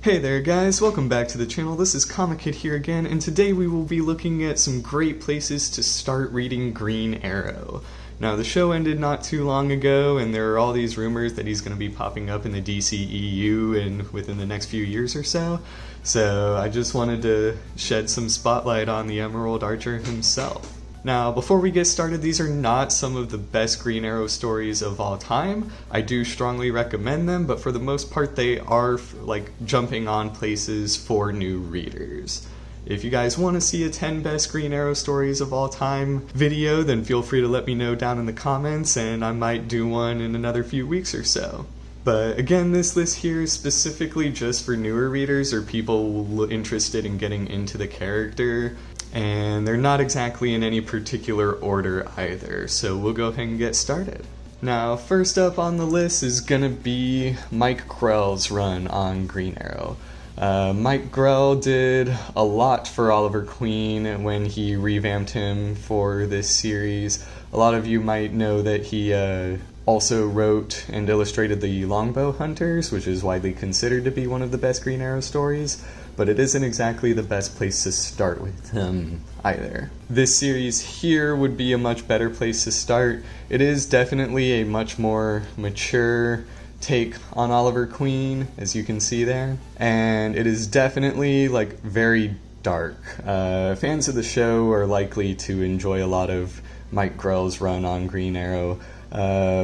Hey there guys, welcome back to the channel. This is Comic Kid here again, and today we will be looking at some great places to start reading Green Arrow. Now the show ended not too long ago, and there are all these rumors that he's going to be popping up in the DCEU and within the next few years or so. So I just wanted to shed some spotlight on the Emerald Archer himself. Now, before we get started, these are not some of the best Green Arrow stories of all time. I do strongly recommend them, but for the most part they are like jumping on places for new readers. If you guys want to see a 10 best Green Arrow stories of all time video, then feel free to let me know down in the comments, and I might do one in another few weeks or so. But again, this list here is specifically just for newer readers or people interested in getting into the character. And they're not exactly in any particular order either, so we'll go ahead and get started. Now, first up on the list is gonna be Mike Grell's run on Green Arrow. Mike Grell did a lot for Oliver Queen when he revamped him for this series. A lot of you might know that he also wrote and illustrated the Longbow Hunters, which is widely considered to be one of the best Green Arrow stories, but it isn't exactly the best place to start with him either. This series here would be a much better place to start. It is definitely a much more mature take on Oliver Queen, as you can see there, and it is definitely like very dark. Fans of the show are likely to enjoy a lot of Mike Grell's run on Green Arrow.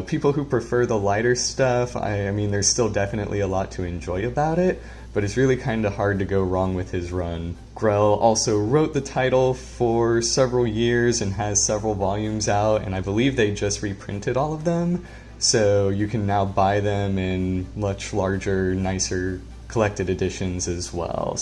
People who prefer the lighter stuff, I mean, there's still definitely a lot to enjoy about it, but it's really kind of hard to go wrong with his run. Grell also wrote the title for several years and has several volumes out, and I believe they just reprinted all of them, so you can now buy them in much larger, nicer collected editions as well.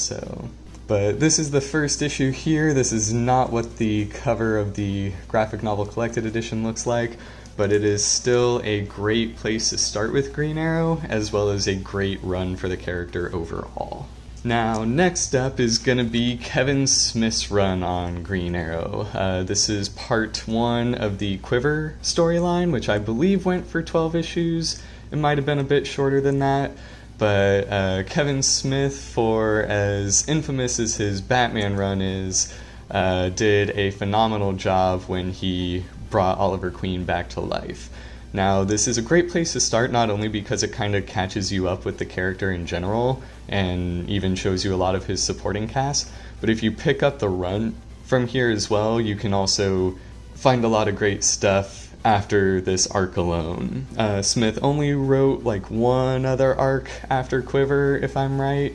But this is the first issue here. This is not what the cover of the graphic novel collected edition looks like, but it is still a great place to start with Green Arrow, as well as a great run for the character overall. Now, next up is going to be Kevin Smith's run on Green Arrow. This is part 1 of the Quiver storyline, which I believe went for 12 issues. It might have been a bit shorter than that, but Kevin Smith, for as infamous as his Batman run is, did a phenomenal job when he brought Oliver Queen back to life. Now, this is a great place to start, not only because it kind of catches you up with the character in general and even shows you a lot of his supporting cast, but if you pick up the run from here as well, you can also find a lot of great stuff after this arc alone. Smith only wrote like one other arc after Quiver, if I'm right,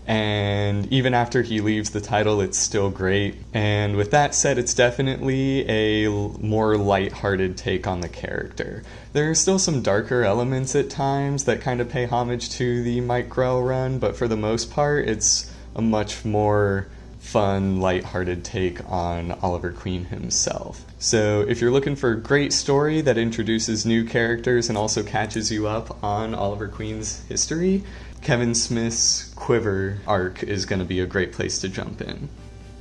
and even after he leaves the title, it's still great. And with that said, it's definitely a more lighthearted take on the character. There are still some darker elements at times that kind of pay homage to the Mike Grell run, but for the most part, it's a much more fun, lighthearted take on Oliver Queen himself. So if you're looking for a great story that introduces new characters and also catches you up on Oliver Queen's history, Kevin Smith's Quiver arc is going to be a great place to jump in.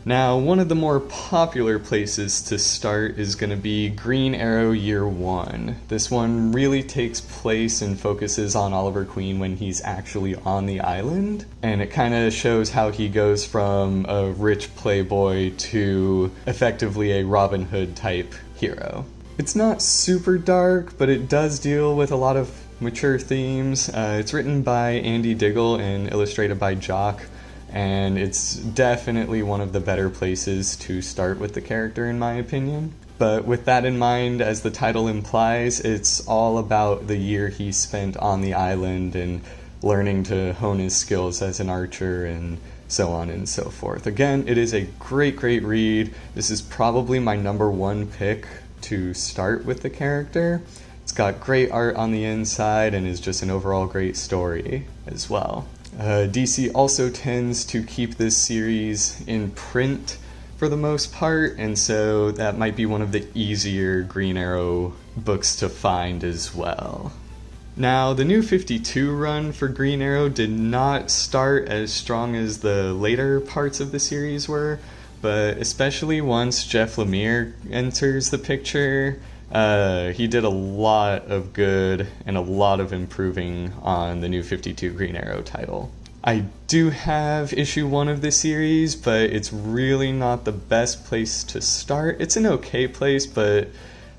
Now, one of the more popular places to start is going to be Green Arrow Year 1. This one really takes place and focuses on Oliver Queen when he's actually on the island, and it kind of shows how he goes from a rich playboy to effectively a Robin Hood type hero. It's not super dark, but it does deal with a lot of mature themes. It's written by Andy Diggle and illustrated by Jock, and it's definitely one of the better places to start with the character, in my opinion. But with that in mind, as the title implies, it's all about the year he spent on the island and learning to hone his skills as an archer and so on and so forth. Again, it is a great read. This is probably my #1 pick to start with the character. It's got great art on the inside and is just an overall great story as well. DC also tends to keep this series in print for the most part, and so that might be one of the easier Green Arrow books to find as well. Now, the New 52 run for Green Arrow did not start as strong as the later parts of the series were, but especially once Jeff Lemire enters the picture, he did a lot of good and a lot of improving on the New 52 Green Arrow title. I do have issue 1 of the series, but it's really not the best place to start. It's an okay place, but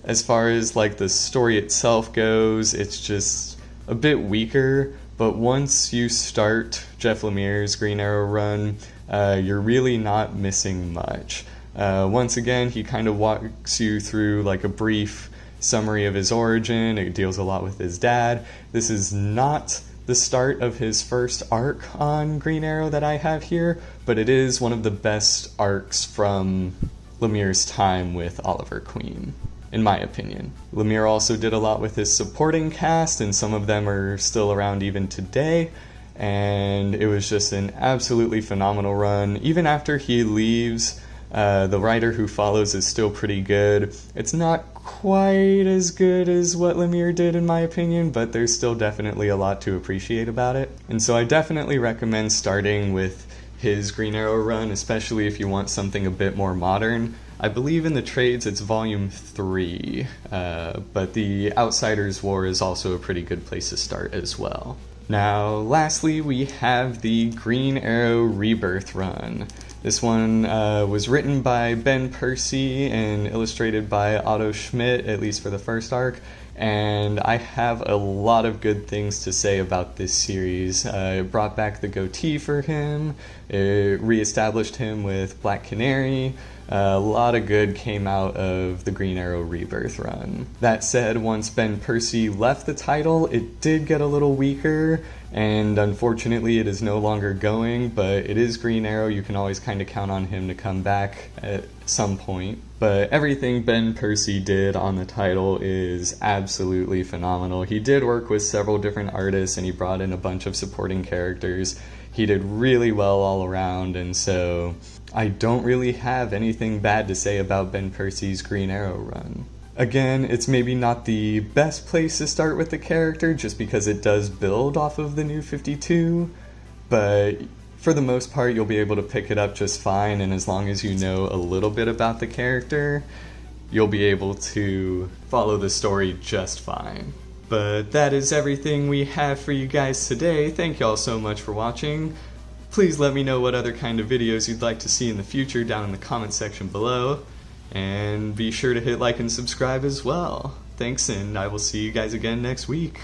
as far as like the story itself goes, it's just a bit weaker. But once you start Jeff Lemire's Green Arrow run, you're really not missing much. Once again, he kind of walks you through like a brief summary of his origin. It deals a lot with his dad. This is not the start of his first arc on Green Arrow that I have here, but it is one of the best arcs from Lemire's time with Oliver Queen, in my opinion. Lemire also did a lot with his supporting cast, and some of them are still around even today, and it was just an absolutely phenomenal run. Even after he leaves, the writer who follows is still pretty good. It's not quite as good as what Lemire did, in my opinion, but there's still definitely a lot to appreciate about it. And so I definitely recommend starting with his Green Arrow run, especially if you want something a bit more modern. I believe in the trades it's volume 3, but the Outsiders War is also a pretty good place to start as well. Now, lastly, we have the Green Arrow Rebirth run. This one was written by Ben Percy and illustrated by Otto Schmidt, at least for the first arc, and I have a lot of good things to say about this series. It brought back the goatee for him, it reestablished him with Black Canary. A lot of good came out of the Green Arrow Rebirth run. That said, once Ben Percy left the title, it did get a little weaker, and unfortunately it is no longer going, but it is Green Arrow. You can always kind of count on him to come back at some point. But everything Ben Percy did on the title is absolutely phenomenal. He did work with several different artists, and he brought in a bunch of supporting characters. He did really well all around, and so I don't really have anything bad to say about Ben Percy's Green Arrow run. Again, it's maybe not the best place to start with the character, just because it does build off of the New 52, but for the most part you'll be able to pick it up just fine, and as long as you know a little bit about the character, you'll be able to follow the story just fine. But that is everything we have for you guys today. Thank y'all so much for watching. Please let me know what other kind of videos you'd like to see in the future down in the comment section below. And be sure to hit like and subscribe as well. Thanks, and I will see you guys again next week.